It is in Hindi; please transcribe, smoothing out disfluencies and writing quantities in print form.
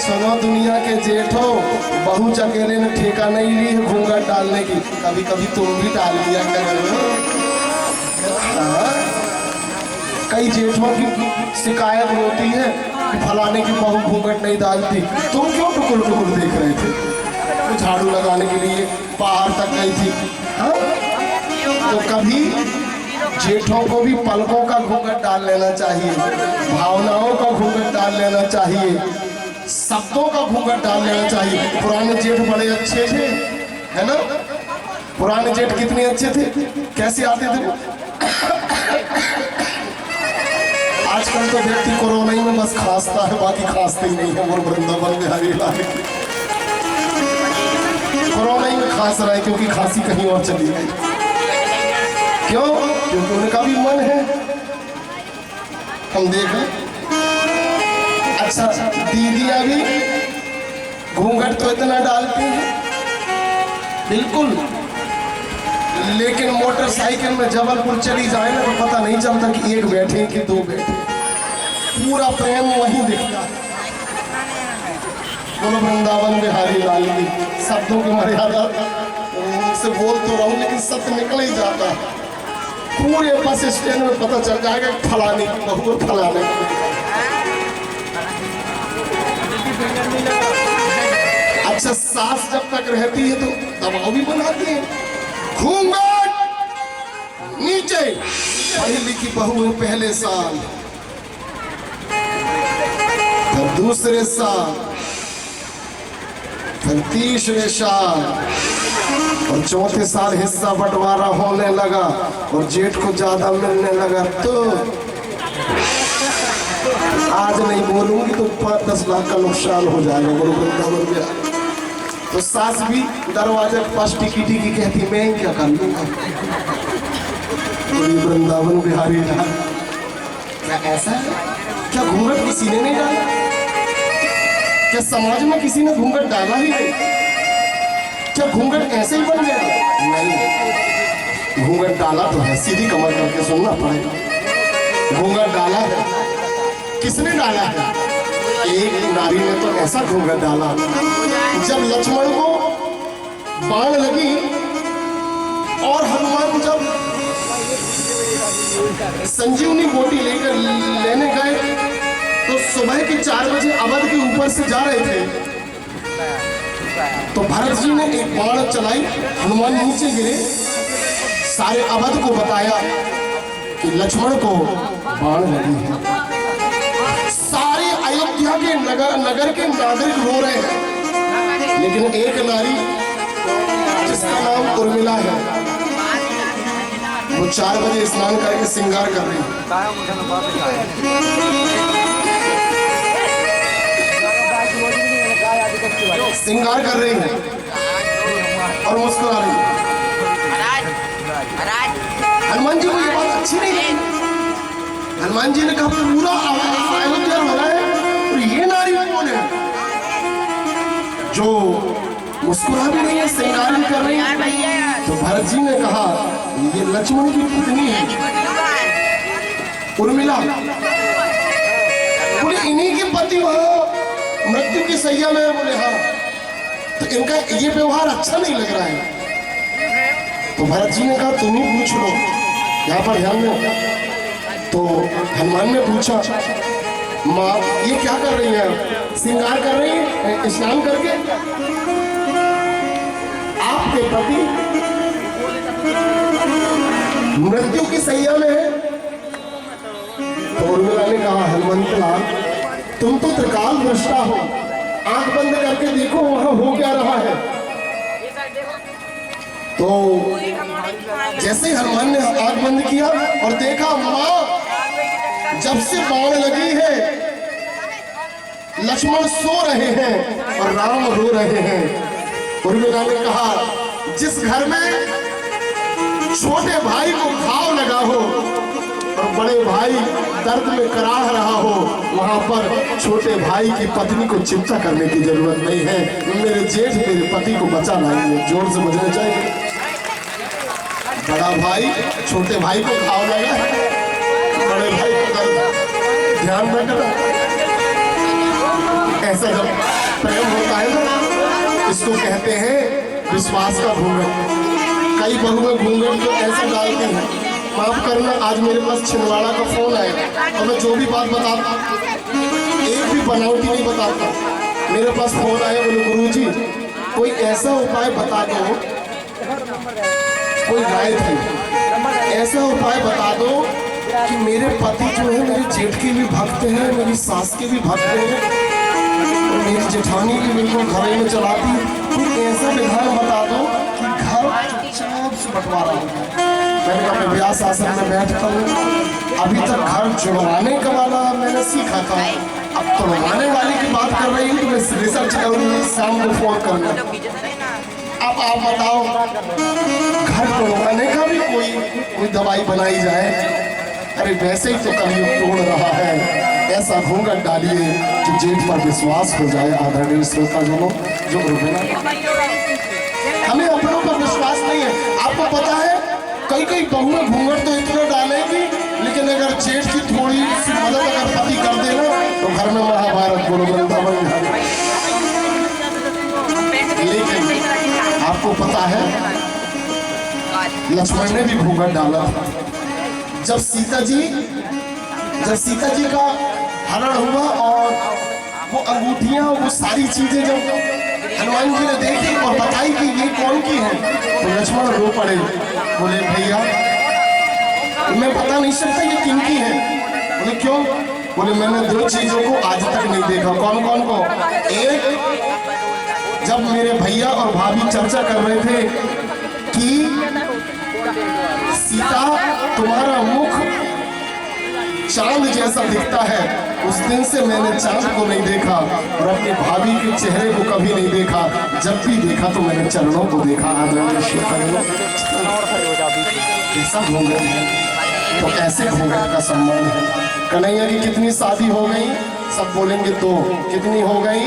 सुनो दुनिया के जेठो, बहू चकेले ने ठेका नहीं ली है घूंघट डालने की। कभी कभी तुम भी डाल लिया करो। कई जेठों की शिकायत होती है कि फलाने की बहू घूंघट नहीं डालती। तुम क्यों टुकुर टुकुर देख रहे थे? तो झाड़ू लगाने के लिए बाहर तक गई थी। हाँ? तो कभी जेठों को भी पलकों का घूंघट डाल लेना चाहिए, भावनाओं का घूंघट डाल लेना चाहिए, शब्दों का घूंघट डाल लेना चाहिए। पुराने जेठ बड़े अच्छे थे, है ना? पुराने जेठ कितने अच्छे थे, कैसे आते थे? आजकल तो व्यक्ति कोरोना ही में बस खांसता है, बाकी खांसते ही नहीं है। वो वृंदावन बिहारी लाल कोरोना ही में खांस रहा है क्योंकि खांसी कहीं और चली गई। क्यों? क्योंकि उनका भी मन है। हम देख लें। अच्छा, दीदियां भी घूंघट तो इतना डालती हैं, बिल्कुल, लेकिन मोटरसाइकिल में जबलपुर चली जाए ना तो पता नहीं चलता कि एक बैठे कि दो बैठे, पूरा प्रेम वहीं दिखता है। बोलो वृंदावन बिहारी लाल की। शब्दों की मर्यादा से बोल तो रहूं लेकिन सत्य निकल ही जाता है। पूरे बस स्टैंड में पता चल जाएगा फलाने की बहू फलाने की। अच्छा, सास जब तक रहती है तो दबाव भी बनाती है। घूंघट नीचे, पढ़ी लिखी बहू है पहले साल, फिर दूसरे साल, फिर तीसरे साल और चौथे साल हिस्सा बंटवारा होने लगा और जेठ को ज्यादा मिलने लगा। तो आज नहीं बोलूंगी तो 5-10 लाख का नुकसान हो जाएगा। वृंदावन में तो सास भी दरवाजे के पास टिकी टिकी कहती मैं क्या कर लूंगा। वृंदावन बिहारी लाल, क्या ऐसा है? क्या घूंघट किसी ने नहीं डाला? क्या समाज में किसी ने घूंघट डाला ही नहीं? क्या घूंघट ऐसे ही बन गया? नहीं, घूंघट डाला तो है। सीधी कमर करके सुनना पड़ेगा। घूंघट डाला है। किसने डाला है? एक नारी ने तो ऐसा घूंघट डाला, जब लक्ष्मण को बाण लगी और हनुमान जब संजीवनी बोटी लेकर लेने गए तो सुबह के 4 बजे अवध के ऊपर से जा रहे थे। तो भरत जी ने एक बाण चलाई, हनुमान नीचे गिरे। सारे अवध को बताया कि लक्ष्मण को बाण लगी है। सारे अयोध्या के नगर के नागरिक रो रहे हैं, लेकिन एक नारी जिसका नाम उर्मिला है, वो 4 बजे स्नान करके श्रृंगार कर रही है। श्रृंगार कर रही है और मुस्कुरा रही है। हनुमान जी को ये बात अच्छी नहीं लगी। हनुमान जी ने कहा पूरा अयोध्या हो रहा है और ये नारी कौन है जो मुस्कुरा भी नहीं है, श्रृंगार भी कर रही है? तो भरत जी ने कहा ये लक्ष्मण की पत्नी है उर्मिला। बोले इन्हीं की पति वहां मृत्यु की सैया में? बोले हाँ। तो इनका ये व्यवहार अच्छा नहीं लग रहा है। तो भरत जी ने कहा तुम ही पूछ लो, यहाँ पर ध्यान दो। तो हनुमान ने पूछा माँ ये क्या कर रही है? श्रृंगार कर रही है स्नान करके? आपके पति मृत्यु की सैया में है? तो उर्मिला ने कहा हनुमंत लाल तुम तो त्रिकाल दृष्टा हो, आंख बंद करके देखो वहां हो क्या रहा है। तो जैसे हनुमान ने आंख बंद किया और देखा मां जब से बाण लगी है लक्ष्मण सो रहे हैं और राम रो रहे हैं। उर्मिला ने कहा जिस घर में छोटे भाई को घाव लगा हो और बड़े भाई दर्द में कराह रहा हो, वहां पर छोटे भाई की पत्नी को चिंता करने की जरूरत नहीं है। मेरे जेठ मेरे पति को बचा लाएंगे। जोर से बजना चाहिए। बड़ा भाई छोटे भाई को घाव लगा, बड़े भाई को दर्द, ध्यान रखना। ऐसा जब प्रेम होता है ना, इसको कहते हैं विश्वास का घूंघट। कई बहुएं घूंघट तो ऐसा डालती हैं, माफ करना आज मेरे पास छिंदवाड़ा का फोन आया और मैं जो भी बात बताता एक भी बनावटी नहीं बताता। मेरे पास फोन आया, बोले गुरुजी कोई ऐसा उपाय बता दो, कोई राय थी, ऐसा उपाय बता दो कि मेरे पति जो है मेरे जेठ के भी भक्त हैं, मेरी सास के भी भक्त हैं और मेरी जेठानी भी बिल्कुल घर में चलाती है। कोई ऐसा विधान बता दो कि घर चुपचाप से बंटवारा हो जाए। मैंने कहा मैं ब्यास आसन में बैठता हूँ, अभी तक घर जुड़वाने का वाला मैंने सीखा था, अब तोड़वाने वाली की बात कर रही हूँ तो मैं रिसर्च करूँगी, शाम को फोन करना। अब आप बताओ घर तोड़वाने का भी कोई दवाई बनाई जाए? अरे वैसे ही तो कलयुग तोड़ रहा है, ऐसा घूंघट डालिए कि जेठ पर विश्वास हो जाए। आदरणीय श्रोताजनों, जो हमें अपनों पर विश्वास नहीं है। आपको पता है कई बहुएं घूंघट तो इतना डालेंगी, लेकिन अगर जेठ की थोड़ी सी मदद अगर पति कर देना तो घर में महाभारत बोलो वृंदावन है। लेकिन आपको पता है लक्ष्मण ने भी घूंघट डाला था। जब सीता जी का हरण हुआ और वो अंगूठियां, वो सारी चीजें जब हनुमान जी ने देखी और बताई कि ये कौन की है, तो लक्ष्मण रो पड़े, बोले भैया मैं बता नहीं सकता ये किनकी है। बोले क्यों? बोले मैंने दो चीजों को आज तक नहीं देखा। कौन कौन को? एक, जब मेरे भैया और भाभी चर्चा कर रहे थे कि सीता तुम्हारा मुख चांद जैसा दिखता है, उस दिन से मैंने चांद को नहीं देखा और अपनी भाभी के चेहरे को कभी नहीं देखा, जब भी देखा तो मैंने चरणों को देखा। ऐसा घूंघट है तो ऐसे घूंघट का सम्मान है। कन्हैया की कितनी शादी हो गई? सब बोलेंगे दो। कितनी हो गई?